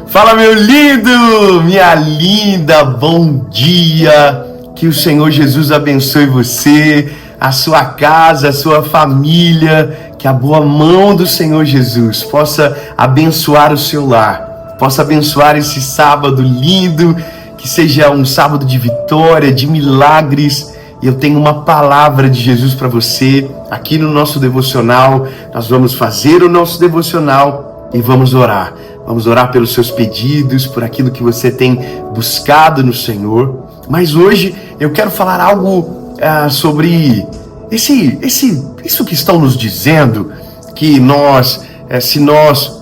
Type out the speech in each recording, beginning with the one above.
Fala, meu lindo, minha linda, bom dia. Que o Senhor Jesus abençoe você, a sua casa, a sua família. Que a boa mão do Senhor Jesus possa abençoar o seu lar, possa abençoar esse sábado lindo, que seja um sábado de vitória, de milagres. E eu tenho uma palavra de Jesus para você aqui no nosso devocional. Nós vamos fazer o nosso devocional e vamos orar. Vamos orar pelos seus pedidos, por aquilo que você tem buscado no Senhor. Mas hoje eu quero falar algo sobre isso que estão nos dizendo, que nós, se nós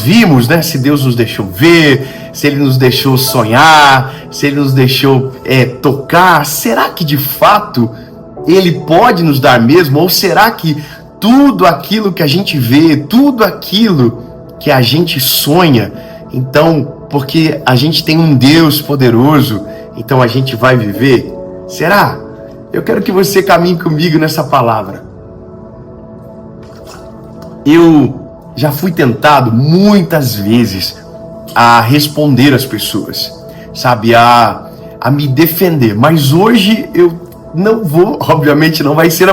vimos, né, se Deus nos deixou ver, se Ele nos deixou sonhar, se Ele nos deixou tocar, será que de fato Ele pode nos dar mesmo? Ou será que tudo aquilo que a gente vê, tudo aquilo que a gente sonha, então, porque a gente tem um Deus poderoso, então a gente vai viver? Será? Eu quero que você caminhe comigo nessa palavra. Eu já fui tentado muitas vezes a responder às pessoas, sabe, a me defender, mas hoje eu não vou, obviamente não vai ser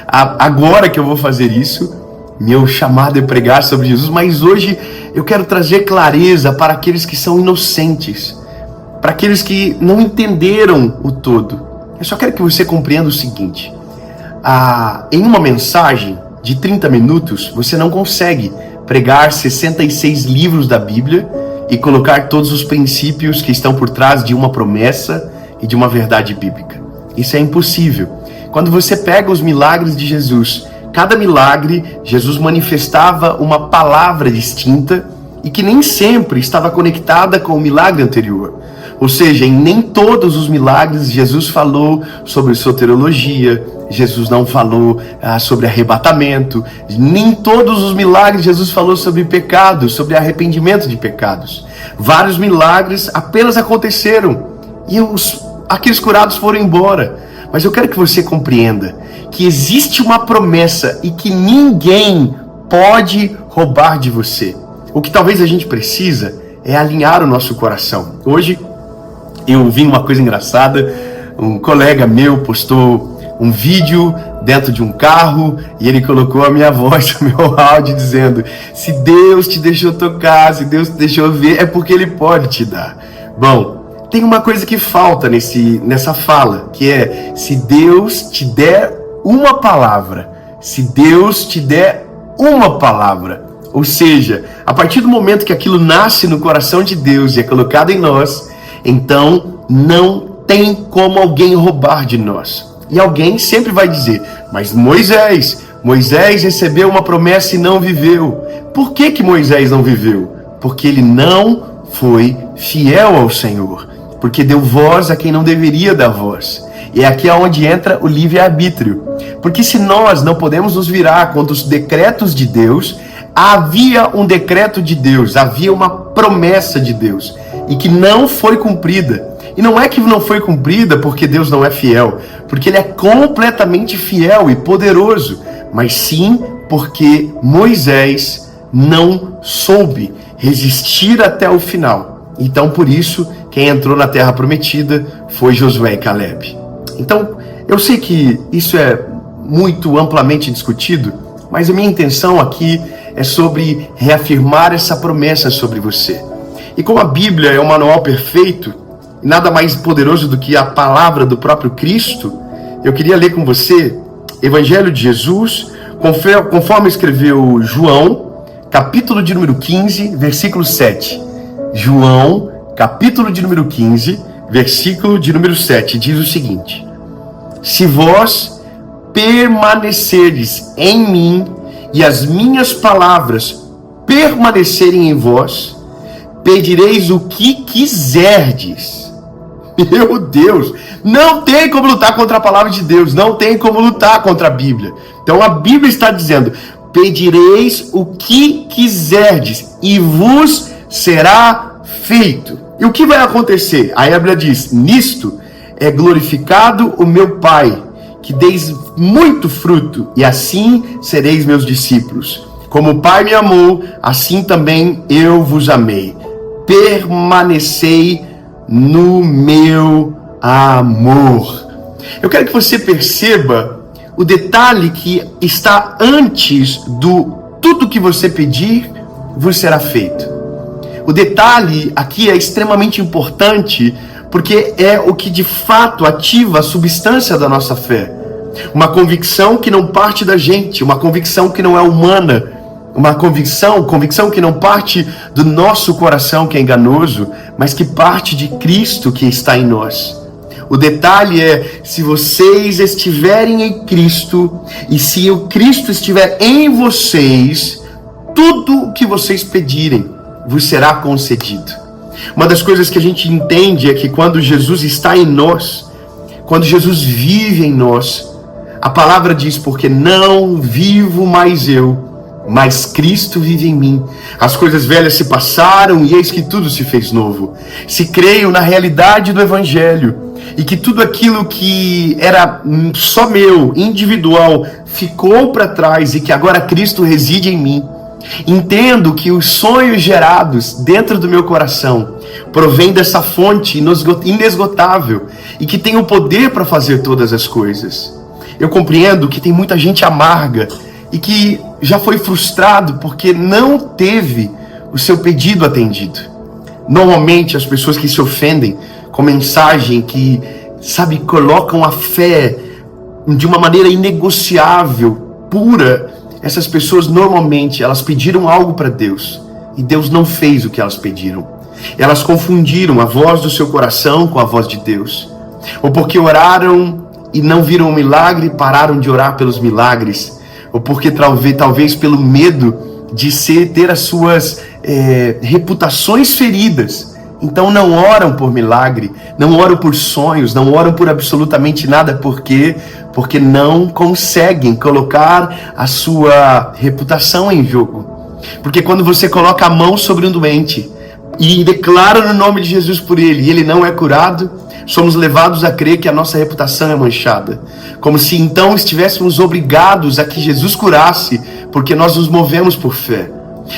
agora que eu vou fazer isso. Meu chamado é pregar sobre Jesus, mas hoje eu quero trazer clareza para aqueles que são inocentes, para aqueles que não entenderam o todo. Eu só quero que você compreenda o seguinte: em uma mensagem de 30 minutos, você não consegue pregar 66 livros da Bíblia e colocar todos os princípios que estão por trás de uma promessa e de uma verdade bíblica. Isso é impossível. Quando você pega os milagres de Jesus, cada milagre, Jesus manifestava uma palavra distinta e que nem sempre estava conectada com o milagre anterior. Ou seja, em nem todos os milagres Jesus falou sobre soteriologia, Jesus não falou sobre arrebatamento, nem todos os milagres Jesus falou sobre pecado, sobre arrependimento de pecados. Vários milagres apenas aconteceram e aqueles curados foram embora. Mas eu quero que você compreenda que existe uma promessa e que ninguém pode roubar de você. O que talvez a gente precisa é alinhar o nosso coração. Hoje eu vi uma coisa engraçada. Um colega meu postou um vídeo dentro de um carro e ele colocou a minha voz, o meu áudio, dizendo: se Deus te deixou tocar, se Deus te deixou ver, é porque Ele pode te dar. Bom, tem uma coisa que falta nessa fala, que é: se Deus te der uma palavra, se Deus te der uma palavra. Ou seja, a partir do momento que aquilo nasce no coração de Deus e é colocado em nós, então não tem como alguém roubar de nós. E alguém sempre vai dizer: mas Moisés recebeu uma promessa e não viveu. Por que Moisés não viveu? Porque ele não foi fiel ao Senhor, porque deu voz a quem não deveria dar voz. E aqui é onde entra o livre-arbítrio. Porque se nós não podemos nos virar contra os decretos de Deus, havia um decreto de Deus, havia uma promessa de Deus, e que não foi cumprida. E não é que não foi cumprida porque Deus não é fiel, porque Ele é completamente fiel e poderoso, mas sim porque Moisés não soube resistir até o final. Então, por isso, quem entrou na Terra Prometida foi Josué e Caleb. Então, eu sei que isso é muito amplamente discutido, mas a minha intenção aqui é sobre reafirmar essa promessa sobre você. E como a Bíblia é um manual perfeito, nada mais poderoso do que a palavra do próprio Cristo, eu queria ler com você Evangelho de Jesus, conforme escreveu João, capítulo de número 15, versículo 7. João, capítulo de número 15, versículo de número 7, diz o seguinte: se vós permanecerdes em mim e as minhas palavras permanecerem em vós, pedireis o que quiserdes. Meu Deus, não tem como lutar contra a palavra de Deus, não tem como lutar contra a Bíblia. Então a Bíblia está dizendo: pedireis o que quiserdes e vos será feito. E o que vai acontecer? A Bíblia diz: nisto é glorificado o meu Pai, que deis muito fruto, e assim sereis meus discípulos. Como o Pai me amou, assim também eu vos amei. permanecei no meu amor. Eu quero que você perceba o detalhe que está antes do tudo que você pedir, vos será feito. O detalhe aqui é extremamente importante, porque é o que de fato ativa a substância da nossa fé. Uma convicção que não parte da gente, uma convicção que não é humana, uma convicção que não parte do nosso coração, que é enganoso, mas que parte de Cristo que está em nós. O detalhe é, se vocês estiverem em Cristo, e se o Cristo estiver em vocês, tudo o que vocês pedirem vos será concedido. Uma das coisas que a gente entende é que quando Jesus está em nós, quando Jesus vive em nós, a palavra diz, porque não vivo mais eu, mas Cristo vive em mim. As coisas velhas se passaram e eis que tudo se fez novo. Se creio na realidade do Evangelho e que tudo aquilo que era só meu, individual, ficou para trás e que agora Cristo reside em mim, entendo que os sonhos gerados dentro do meu coração provém dessa fonte inesgotável e que tem o poder para fazer todas as coisas. Eu compreendo que tem muita gente amarga e que já foi frustrado porque não teve o seu pedido atendido. Normalmente as pessoas que se ofendem com mensagem que, colocam a fé de uma maneira inegociável, pura, essas pessoas normalmente, elas pediram algo para Deus e Deus não fez o que elas pediram. Elas confundiram a voz do seu coração com a voz de Deus. Ou porque oraram e não viram o milagre, pararam de orar pelos milagres. Ou porque talvez pelo medo de ter as suas reputações feridas, então não oram por milagre, não oram por sonhos, não oram por absolutamente nada. Por quê? Porque não conseguem colocar a sua reputação em jogo. Porque quando você coloca a mão sobre um doente e declara no nome de Jesus por ele, e ele não é curado, somos levados a crer que a nossa reputação é manchada. Como se então estivéssemos obrigados a que Jesus curasse, porque nós nos movemos por fé.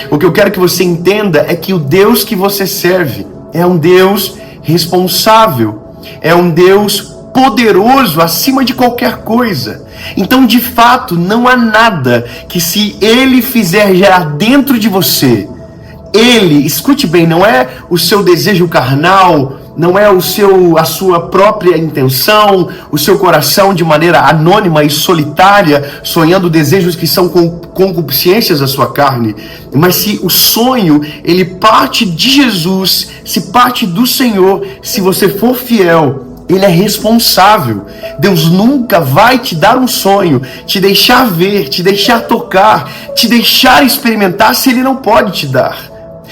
O que eu quero que você entenda é que o Deus que você serve é um Deus responsável, é um Deus poderoso acima de qualquer coisa. Então, de fato, não há nada que, se Ele fizer gerar dentro de você, Ele, escute bem, não é o seu desejo carnal, não é a sua própria intenção, o seu coração de maneira anônima e solitária, sonhando desejos que são concupiscências da sua carne, mas se o sonho, ele parte de Jesus, se parte do Senhor, se você for fiel, Ele é responsável. Deus nunca vai te dar um sonho, te deixar ver, te deixar tocar, te deixar experimentar se Ele não pode te dar.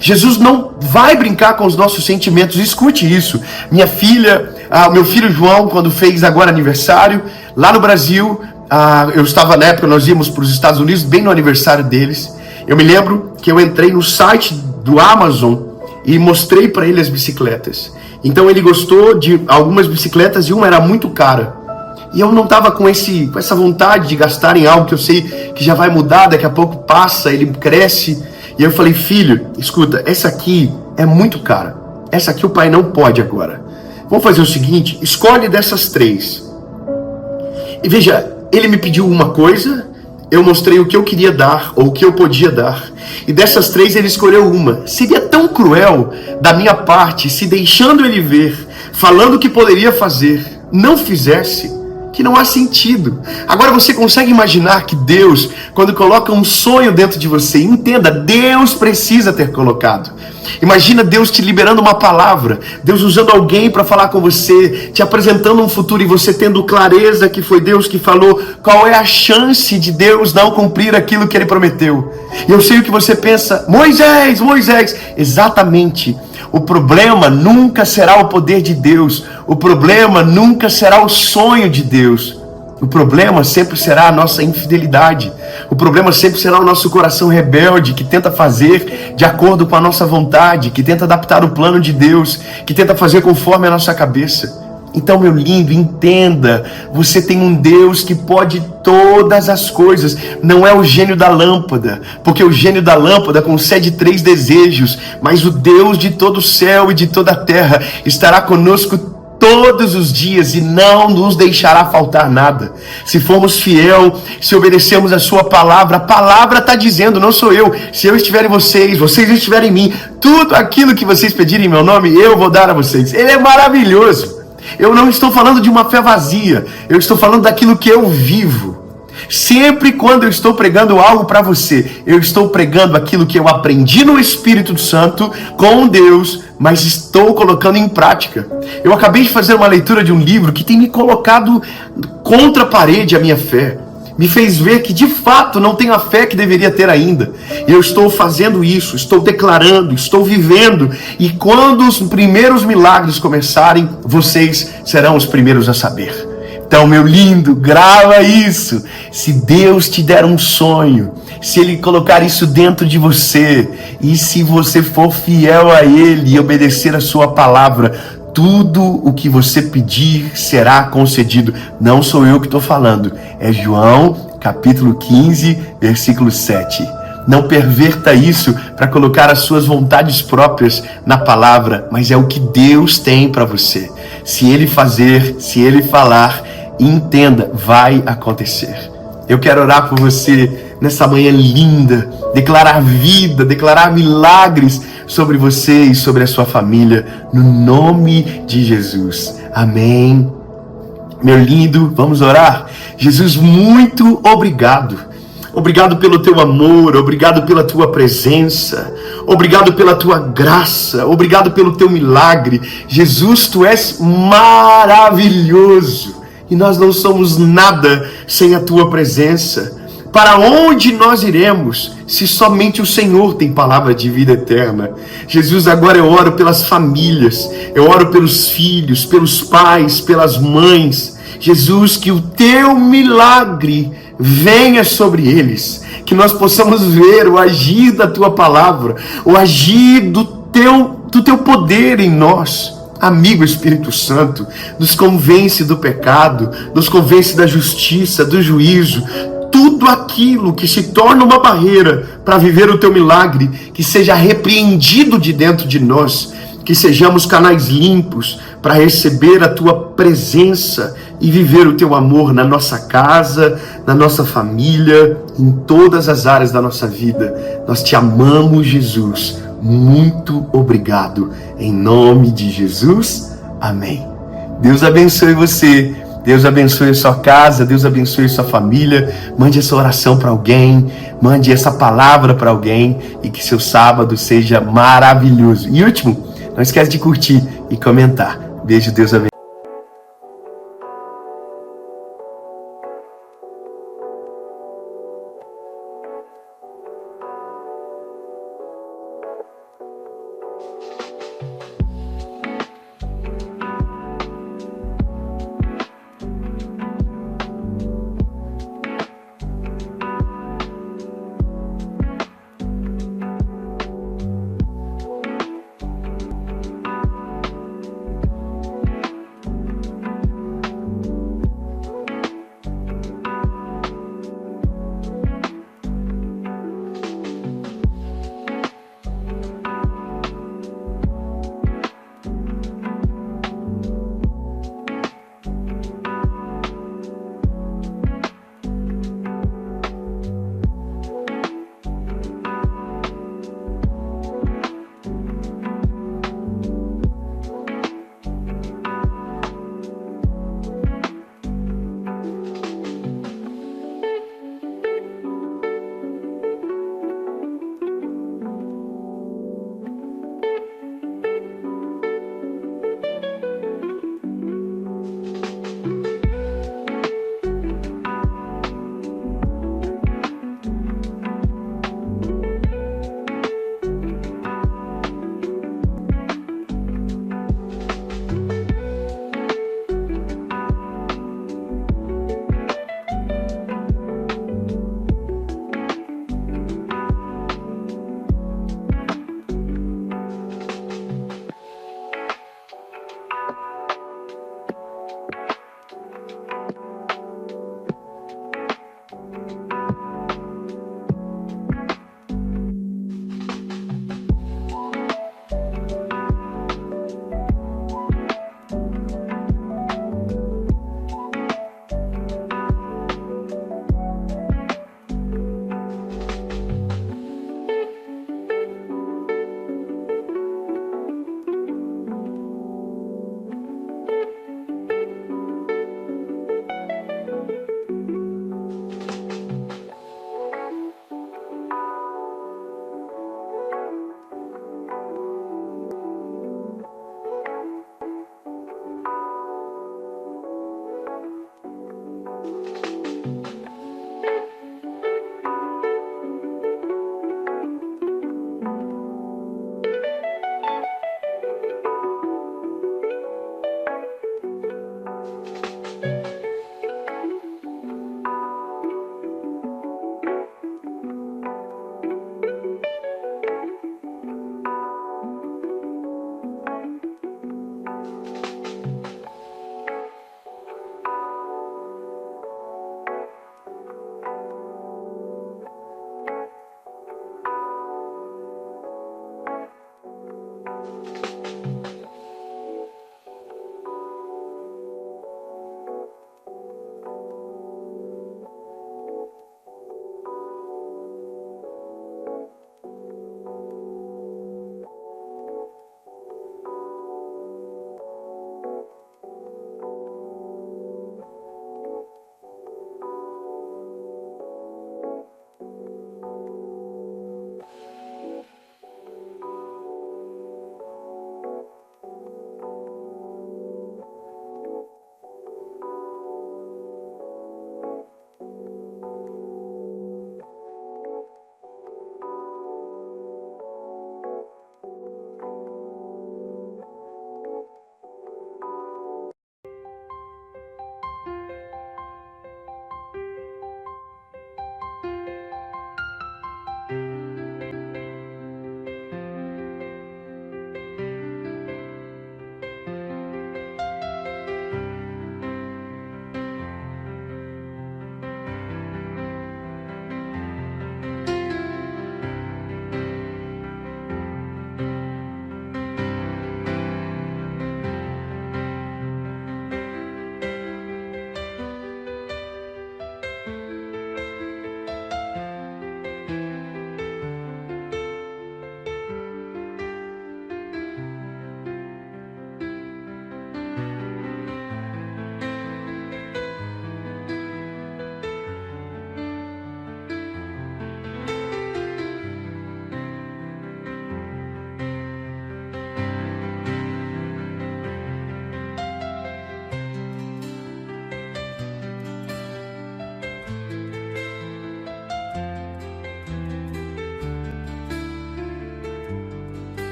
Jesus não vai brincar com os nossos sentimentos. Escute isso. Minha filha, meu filho João, quando fez agora aniversário, lá no Brasil, eu estava na época, nós íamos para os Estados Unidos, bem no aniversário deles. Eu me lembro que eu entrei no site do Amazon e mostrei para ele as bicicletas. Então ele gostou de algumas bicicletas e uma era muito cara. E eu não estava com essa vontade de gastar em algo que eu sei que já vai mudar, daqui a pouco passa, ele cresce. E eu falei, filho, escuta, essa aqui é muito cara. Essa aqui o pai não pode agora. Vamos fazer o seguinte, escolhe dessas 3. E veja, ele me pediu uma coisa, eu mostrei o que eu queria dar, ou o que eu podia dar. E dessas 3 ele escolheu uma. Seria tão cruel da minha parte, se deixando ele ver, falando o que poderia fazer, não fizesse, que não há sentido. Agora você consegue imaginar que Deus, quando coloca um sonho dentro de você, entenda, Deus precisa ter colocado. Imagina Deus te liberando uma palavra, Deus usando alguém para falar com você, te apresentando um futuro e você tendo clareza que foi Deus que falou. Qual é a chance de Deus não cumprir aquilo que Ele prometeu? E eu sei o que você pensa, Moisés, exatamente. O problema nunca será o poder de Deus. O problema nunca será o sonho de Deus. O problema sempre será a nossa infidelidade. O problema sempre será o nosso coração rebelde, que tenta fazer de acordo com a nossa vontade, que tenta adaptar o plano de Deus, que tenta fazer conforme a nossa cabeça. Então, meu lindo, entenda, você tem um Deus que pode todas as coisas. Não é o gênio da lâmpada, porque o gênio da lâmpada concede 3 desejos, mas o Deus de todo o céu e de toda a terra estará conosco todos os dias e não nos deixará faltar nada. Se formos fiel, se obedecermos a sua palavra, a palavra está dizendo, não sou eu, se eu estiver em vocês, vocês estiverem em mim, tudo aquilo que vocês pedirem em meu nome, eu vou dar a vocês. Ele é maravilhoso. Eu não estou falando de uma fé vazia, eu estou falando daquilo que eu vivo. Sempre quando eu estou pregando algo para você, eu estou pregando aquilo que eu aprendi no Espírito Santo com Deus, mas estou colocando em prática. Eu acabei de fazer uma leitura de um livro que tem me colocado contra a parede a minha fé. Me fez ver que de fato não tenho a fé que deveria ter ainda. E eu estou fazendo isso, estou declarando, estou vivendo. E quando os primeiros milagres começarem, vocês serão os primeiros a saber. Então, meu lindo, grava isso. Se Deus te der um sonho, se Ele colocar isso dentro de você, e se você for fiel a Ele e obedecer a sua palavra, tudo o que você pedir será concedido. Não sou eu que estou falando, é João capítulo 15, versículo 7. Não perverta isso para colocar as suas vontades próprias na palavra, mas é o que Deus tem para você. Se Ele fazer, se Ele falar, entenda, vai acontecer. Eu quero orar por você nessa manhã linda, declarar vida, declarar milagres sobre você e sobre a sua família, no nome de Jesus. Amém. Meu lindo, vamos orar? Jesus, muito obrigado. Obrigado pelo teu amor, obrigado pela tua presença, obrigado pela tua graça, obrigado pelo teu milagre. Jesus, tu és maravilhoso e nós não somos nada sem a tua presença. Para onde nós iremos se somente o Senhor tem palavra de vida eterna? Jesus, agora eu oro pelas famílias, eu oro pelos filhos, pelos pais, pelas mães. Jesus, que o teu milagre venha sobre eles, que nós possamos ver o agir da tua palavra, o agir do teu poder em nós. Amigo Espírito Santo, nos convence do pecado, nos convence da justiça, do juízo, tudo aquilo que se torna uma barreira para viver o teu milagre, que seja repreendido de dentro de nós, que sejamos canais limpos para receber a tua presença e viver o teu amor na nossa casa, na nossa família, em todas as áreas da nossa vida. Nós te amamos, Jesus. Muito obrigado. Em nome de Jesus. Amém. Deus abençoe você. Deus abençoe a sua casa, Deus abençoe a sua família. Mande essa oração para alguém, mande essa palavra para alguém e que seu sábado seja maravilhoso. E último, não esquece de curtir e comentar. Beijo, Deus abençoe.